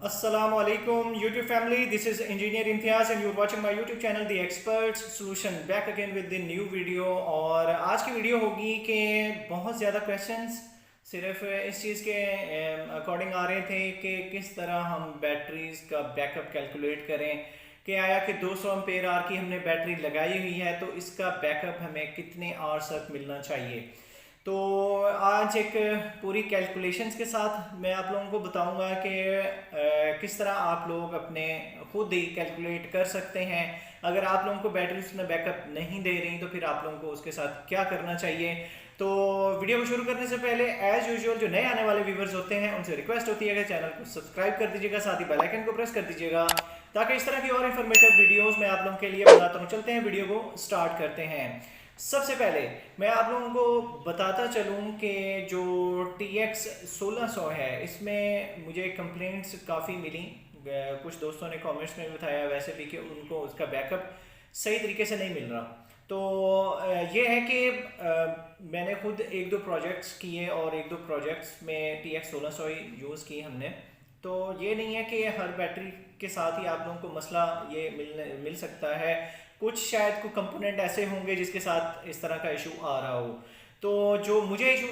Assalamu alaikum YouTube family, this is Engineer Imtiaz and you're watching my YouTube channel The Expert Solution, back again with the new video। और आज की video होगी कि बहुत ज़्यादा questions सिर्फ इस चीज़ के अकॉर्डिंग आ रहे थे कि किस तरह हम बैटरीज का बैकअप कैलकुलेट करें कि आया कि 200 एम्पेयर आवर की हमने बैटरी लगाई हुई है तो इसका बैकअप हमें कितने आवर्स तक मिलना चाहिए। तो आज एक पूरी कैलकुलेशंस के साथ मैं आप लोगों को बताऊंगा कि किस तरह आप लोग अपने खुद ही कैलकुलेट कर सकते हैं। अगर आप लोगों को बैटरी उसमें बैकअप नहीं दे रही तो फिर आप लोगों को उसके साथ क्या करना चाहिए। तो वीडियो को शुरू करने से पहले एज यूजुअल जो नए आने वाले व्यूवर्स होते हैं उनसे रिक्वेस्ट होती है कि चैनल को सब्सक्राइब कर दीजिएगा, साथ ही बेल आइकन को प्रेस कर दीजिएगा ताकि इस तरह की और इन्फॉर्मेटिव वीडियोस मैं आप लोगों के लिए बनाता हूँ। चलते हैं, वीडियो को स्टार्ट करते हैं। सबसे पहले मैं आप लोगों को बताता चलूं कि जो TX 1600 है इसमें मुझे कंप्लेंट्स काफ़ी मिली। कुछ दोस्तों ने कमेंट्स में बताया वैसे भी कि उनको उसका बैकअप सही तरीके से नहीं मिल रहा। तो ये है कि मैंने खुद एक दो प्रोजेक्ट्स किए और एक दो प्रोजेक्ट्स में TX 1600 ही यूज़ की हमने। तो ये नहीं है कि हर बैटरी के साथ ही आप लोगों को मसला ये मिल सकता है। कुछ शायद कुछ कंपोनेंट ऐसे होंगे जिसके साथ इस तरह का इशू आ रहा हो। तो जो मुझे इशू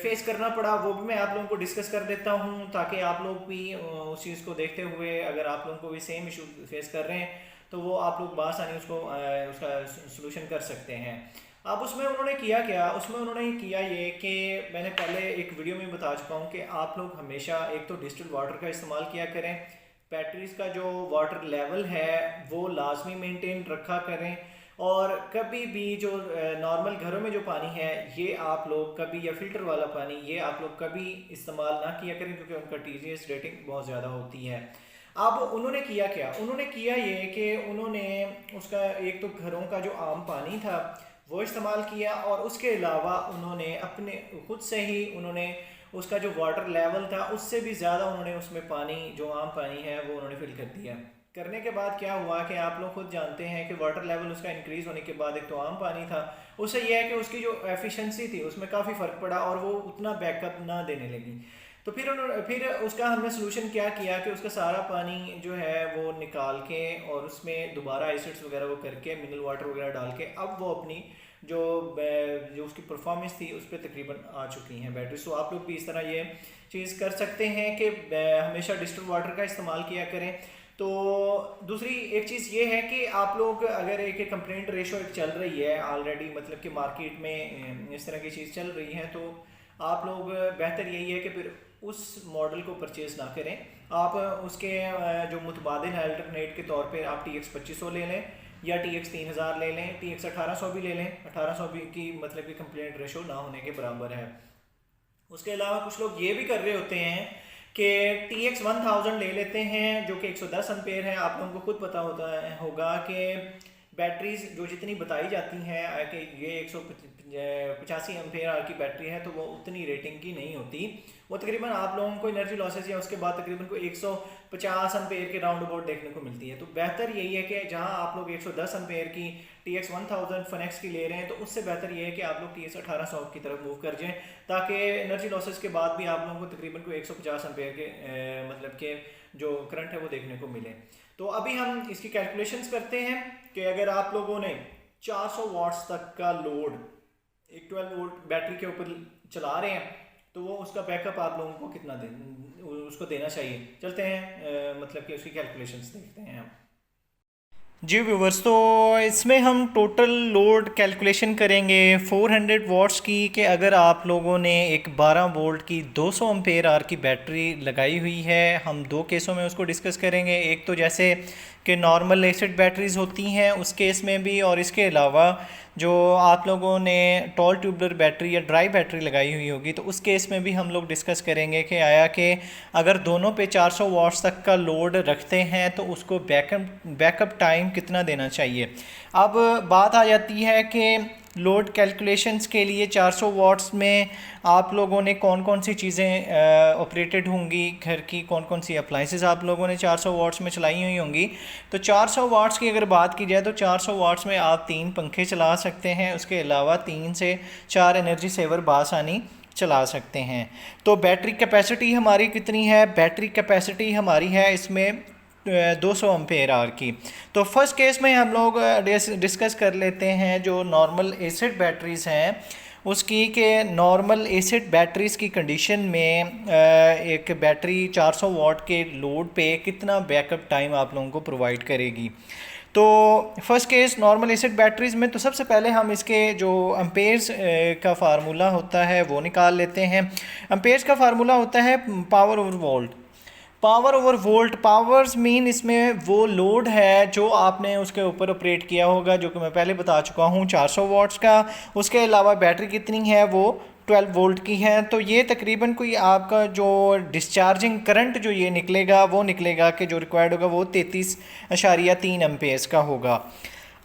फेस करना पड़ा वो भी मैं आप लोगों को डिस्कस कर देता हूँ ताकि आप लोग भी उस चीज़ को देखते हुए अगर आप लोगों को भी सेम इशू फेस कर रहे हैं तो वो आप लोग बासानी उसका सोल्यूशन कर सकते हैं। अब उसमें उन्होंने किया क्या, उसमें उन्होंने किया ये कि मैंने पहले एक वीडियो में बता चुका हूँ कि आप लोग हमेशा एक तो डिस्टिल्ड वाटर का इस्तेमाल किया करें। बैटरीज का जो वाटर लेवल है वो लाजमी मेंटेन रखा करें। और कभी भी जो नॉर्मल घरों में जो पानी है ये आप लोग कभी, या फिल्टर वाला पानी ये आप लोग कभी इस्तेमाल ना किया करें क्योंकि उनका TGS रेटिंग बहुत ज़्यादा होती है। अब उन्होंने किया क्या, उन्होंने किया ये कि उन्होंने उसका एक तो घरों का जो आम पानी था वो इस्तेमाल किया और उसके अलावा उन्होंने अपने खुद से ही उन्होंने उसका जो वाटर लेवल था उससे भी ज़्यादा उन्होंने उसमें पानी जो आम पानी है वो उन्होंने फिल कर दिया। करने के बाद क्या हुआ कि आप लोग खुद जानते हैं कि वाटर लेवल उसका इंक्रीज़ होने के बाद एक तो आम पानी था, उससे यह है कि उसकी जो एफिशिएंसी थी उसमें काफ़ी फ़र्क पड़ा और वो उतना बैकअप ना देने लगी। तो फिर उसका हमने सोल्यूशन क्या किया कि उसका सारा पानी जो है वो निकाल के और उसमें दोबारा एसिड्स वगैरह वो करके मिनरल वाटर वगैरह डाल के अब वो अपनी जो उसकी परफॉर्मेंस थी उस पर तकरीबन आ चुकी हैं बैटरी। तो आप लोग भी इस तरह ये चीज़ कर सकते हैं कि हमेशा डिस्टिल्ड वाटर का इस्तेमाल किया करें। तो दूसरी एक चीज़ ये है कि आप लोग अगर एक कंप्लेंट रेशो एक चल रही है ऑलरेडी, मतलब कि मार्केट में इस तरह की चीज़ चल रही है, तो आप लोग बेहतर यही है कि फिर उस मॉडल को परचेज़ ना करें। आप उसके जो मुतबादिल है अल्टरनेट के तौर पे आप TX 2500 ले लें या TX 3000 ले लें, TX 1800 भी ले लें। 1800 भी की मतलब कि कंप्लेंट रेशो ना होने के बराबर है। उसके अलावा कुछ लोग ये भी कर रहे होते हैं कि TX 1000 ले लेते हैं जो कि 110 एम्पेयर है। आप लोगों को खुद पता होगा कि बैटरीज जो जितनी बताई जाती हैं कि ये 185 एम्पेयर आवर की बैटरी है तो वो उतनी रेटिंग की नहीं होती। वो तकरीबन आप लोगों को एनर्जी लॉसेस या उसके बाद तकरीबन को 150 एम्पेयर के राउंड अबाउट देखने को मिलती है। तो बेहतर यही है कि जहां आप लोग 110 एम्पेयर की TX 1000 फनेक्स की ले रहे हैं तो उससे बेहतर ये है कि आप लोग TX 1800 की तरफ मूव कर जाएं ताकि एनर्जी लॉसेस के बाद भी आप लोगों को तकरीबन को 150 एम्पेयर के मतलब के जो करंट है वो देखने को मिले। तो अभी हम इसकी कैलकुलेशंस करते हैं कि अगर आप लोगों ने 400 वाट्स तक का लोड एक 12 वोल्ट बैटरी के ऊपर चला रहे हैं तो वो उसका बैकअप आप लोगों को कितना उसको देना चाहिए। चलते हैं मतलब कि उसकी कैलकुलेशंस देखते हैं हम। जी व्यूवर्स, तो इसमें हम टोटल लोड कैलकुलेशन करेंगे 400 वाट्स की कि अगर आप लोगों ने एक 12 वोल्ट की 200 एम्पेयर आवर की बैटरी लगाई हुई है। हम दो केसों में उसको डिस्कस करेंगे, एक तो जैसे कि नॉर्मल एसिड बैटरीज होती हैं उस केस में भी, और इसके अलावा जो आप लोगों ने टॉल ट्यूबलर बैटरी या ड्राई बैटरी लगाई हुई होगी तो उस केस में भी हम लोग डिस्कस करेंगे कि आया कि अगर दोनों पे 400 वाट्स तक का लोड रखते हैं तो उसको बैकअप टाइम कितना देना चाहिए। अब बात आ जाती है कि लोड कैलकुलेशंस के लिए 400 वाट्स में आप लोगों ने कौन कौन सी चीज़ें ऑपरेटेड होंगी, घर की कौन कौन सी अप्लाइंसेस आप लोगों ने 400 वाट्स में चलाई हुई होंगी। तो 400 वाट्स की अगर बात की जाए तो 400 वाट्स में आप 3 पंखे चला सकते हैं। उसके अलावा 3 से 4 एनर्जी सेवर बासानी चला सकते हैं। तो बैटरी कैपेसिटी हमारी कितनी है? बैटरी कैपेसिटी हमारी है इसमें 200 एम्पेयर आवर की। तो फर्स्ट केस में हम लोग डिस्कस कर लेते हैं जो नॉर्मल एसिड बैटरीज़ हैं उसकी, के नॉर्मल एसिड बैटरीज़ की कंडीशन में एक बैटरी 400 वाट के लोड पे कितना बैकअप टाइम आप लोगों को प्रोवाइड करेगी। तो first case normal acid batteries में, तो सबसे पहले हम इसके जो एम्पेयर्स का फार्मूला होता है वो निकाल लेते हैं। एम्पेयर्स का फार्मूला होता है power over volt. Power over volt, powers mean इसमें वो लोड है जो आपने उसके ऊपर ऑपरेट किया होगा, जो कि मैं पहले बता चुका हूँ 400 वाट्स का। उसके अलावा बैटरी कितनी है? वो 12 वोल्ट की है। तो ये तकरीबन कोई आपका जो डिस्चार्जिंग करंट जो ये निकलेगा वो निकलेगा कि जो रिक्वायर्ड होगा वो 33.3 एम्पेयर्स का होगा।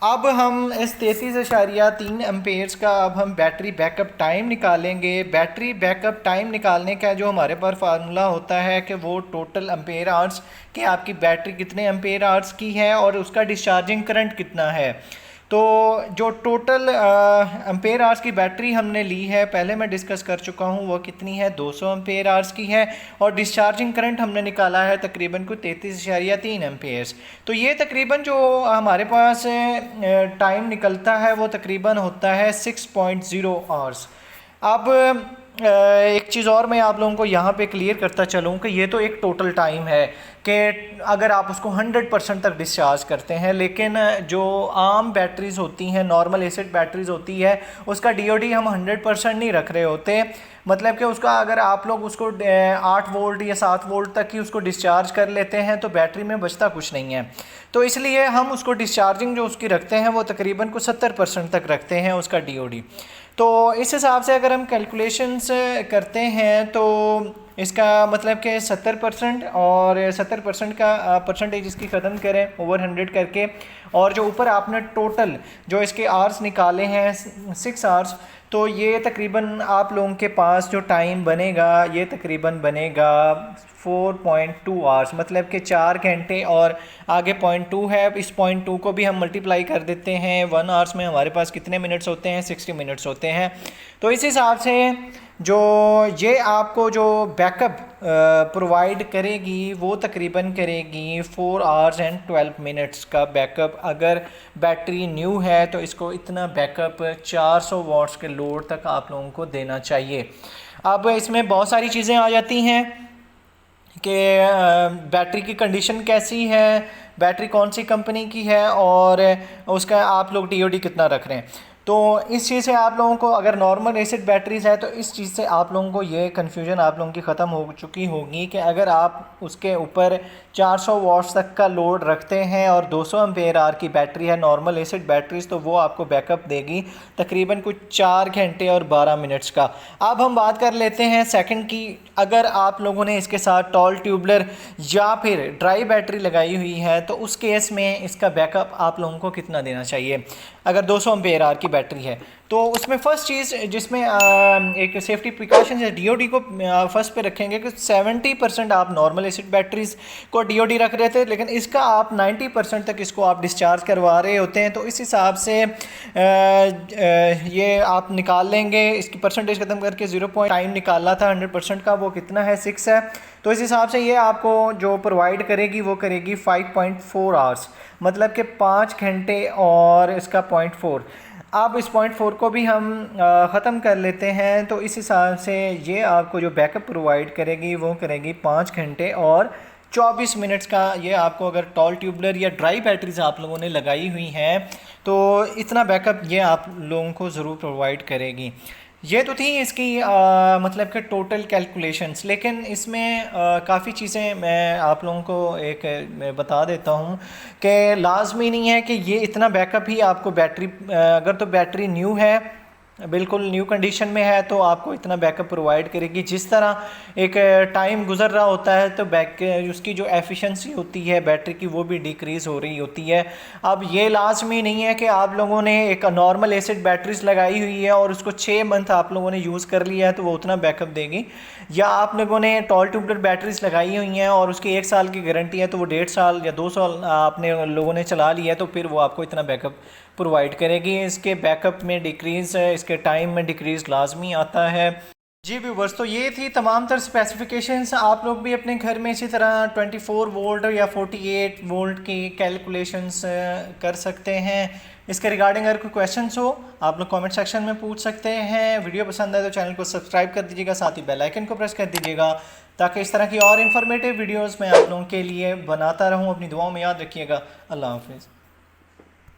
अब हम इस 33.3 एम्पेयर्स का अब हम बैटरी बैकअप टाइम निकालेंगे। बैटरी बैकअप टाइम निकालने का जो हमारे पास फार्मूला होता है कि वो टोटल एम्पेयर आवर्स कि आपकी बैटरी कितने एम्पेयर आवर्स की है और उसका डिस्चार्जिंग करंट कितना है। तो जो टोटल एम्पेयर आवर्स की बैटरी हमने ली है, पहले मैं डिस्कस कर चुका हूँ, वो कितनी है? 200 एम्पेयर आवर्स की है। और डिस्चार्जिंग करंट हमने निकाला है तकरीबन को 33.3 एम्पेयर्स। तो ये तकरीबन जो हमारे पास टाइम निकलता है वो तकरीबन होता है 6.0 आवर्स। अब एक चीज़ और मैं आप लोगों को यहाँ पे क्लियर करता चलूँ कि ये तो एक टोटल टाइम है कि अगर आप उसको 100% तक डिस्चार्ज करते हैं, लेकिन जो आम बैटरीज़ होती हैं, नॉर्मल एसिड बैटरीज़ होती है, उसका DOD हम 100% नहीं रख रहे होते। मतलब कि उसका अगर आप लोग उसको 8 वोल्ट या 7 वोल्ट तक ही उसको डिस्चार्ज कर लेते हैं तो बैटरी में बचता कुछ नहीं है। तो इसलिए हम उसको डिस्चार्जिंग जो उसकी रखते हैं वो तकरीबन को 70% तक रखते हैं उसका DOD। तो इस हिसाब से अगर हम कैलकुलेशंस करते हैं तो इसका मतलब कि 70% और 70% का परसेंटेज इसकी ख़त्म करें ओवर 100 करके, और जो ऊपर आपने टोटल जो इसके आवर्स निकाले हैं 6 आवर्स, तो ये तकरीबन आप लोगों के पास जो टाइम बनेगा ये तकरीबन बनेगा 4.2 आवर्स, मतलब कि 4 घंटे और आगे 0.2 है। इस 0.2 को भी हम मल्टीप्लाई कर देते हैं 1 आवर्स में, हमारे पास कितने मिनट्स होते हैं? 60 मिनट्स होते हैं। तो इस हिसाब से जो ये आपको जो बैकअप प्रोवाइड करेगी वो तकरीबन करेगी 4 आवर्स एंड 12 मिनट्स का बैकअप। अगर बैटरी न्यू है तो इसको इतना बैकअप 400 वाट्स के लोड तक आप लोगों को देना चाहिए। अब इसमें बहुत सारी चीज़ें आ जाती हैं कि बैटरी की कंडीशन कैसी है, बैटरी कौन सी कंपनी की है और उसका आप लोग DOD कितना रख रहे हैं। तो इस चीज़ से आप लोगों को, अगर नॉर्मल एसिड बैटरीज़ है तो इस चीज़ से आप लोगों को ये कन्फ्यूजन आप लोगों की ख़त्म हो चुकी होगी कि अगर आप उसके ऊपर 400 वाट्स तक का लोड रखते हैं और 200 एम्पेयर आवर की बैटरी है नॉर्मल एसिड बैटरीज़, तो वो आपको बैकअप देगी तकरीबन कुछ 4 घंटे और 12 मिनट्स का। अब हम बात कर लेते हैं सेकंड की। अगर आप लोगों ने इसके साथ टॉल ट्यूबलर या फिर ड्राई बैटरी लगाई हुई है तो उस केस में इसका बैकअप आप लोगों को कितना देना चाहिए अगर 200 एम्पेयर आवर की बैटरी है। तो उसमें फ़र्स्ट चीज़ जिसमें एक सेफ्टी प्रिकॉशन है, DOD को फर्स्ट पे रखेंगे कि 70% आप नॉर्मल एसिड बैटरीज़ को DOD रख रहे थे, लेकिन इसका आप 90% तक इसको आप डिस्चार्ज करवा रहे होते हैं। तो इस हिसाब से ये आप निकाल लेंगे, इसकी परसेंटेज ख़त्म करके 0 टाइम निकालना था 100% का, वो कितना है? 6 है। तो इस हिसाब से ये आपको जो प्रोवाइड करेगी वो करेगी 5.4 आवर्स, मतलब कि 5 घंटे और इसका 0.4। अब इस 0.4 को भी हम ख़त्म कर लेते हैं। तो इस हिसाब से ये आपको जो बैकअप प्रोवाइड करेगी वो करेगी 5 घंटे और 24 मिनट्स का। ये आपको अगर टॉल ट्यूबलर या ड्राई बैटरीज आप लोगों ने लगाई हुई हैं तो इतना बैकअप ये आप लोगों को ज़रूर प्रोवाइड करेगी। ये तो थी इसकी मतलब कि टोटल कैलकुलेशंस, लेकिन इसमें काफ़ी चीज़ें मैं आप लोगों को मैं बता देता हूँ कि लाजमी नहीं है कि ये इतना बैकअप ही आपको बैटरी, अगर तो बैटरी न्यू है, बिल्कुल न्यू कंडीशन में है, तो आपको इतना बैकअप प्रोवाइड करेगी। जिस तरह एक टाइम गुजर रहा होता है तो उसकी जो एफिशिएंसी होती है बैटरी की वो भी डिक्रीज़ हो रही होती है। अब ये लाजमी नहीं है कि आप लोगों ने एक नॉर्मल एसिड बैटरीज लगाई हुई है और उसको 6 मंथ आप लोगों ने यूज़ कर लिया है तो वो उतना बैकअप देगी, या आप लोगों ने टॉल ट्यूबलर बैटरीज लगाई हुई हैं और उसकी 1 साल की गारंटी है तो वो 1.5 साल या 2 साल आपने लोगों ने चला लिया है तो फिर वो आपको इतना बैकअप प्रोवाइड करेगी। इसके बैकअप में डिक्रीज़, इसके टाइम में डिक्रीज़ लाजमी आता है। जी व्यूवर्स, तो ये थी तमाम तर स्पेसिफिकेशंस। आप लोग भी अपने घर में इसी तरह 24 वोल्ट या 48 वोल्ट की कैलकुलेशंस कर सकते हैं। इसके रिगार्डिंग अगर कोई क्वेश्चंस हो आप लोग कमेंट सेक्शन में पूछ सकते हैं। वीडियो पसंद आए तो चैनल को सब्सक्राइब कर दीजिएगा, साथ ही बेल आइकन को प्रेस कर दीजिएगा ताकि इस तरह की और इन्फॉर्मेटिव वीडियोज़ मैं आप लोगों के लिए बनाता रहूँ। अपनी दुआओं में याद रखिएगा। अल्लाह हाफिज़।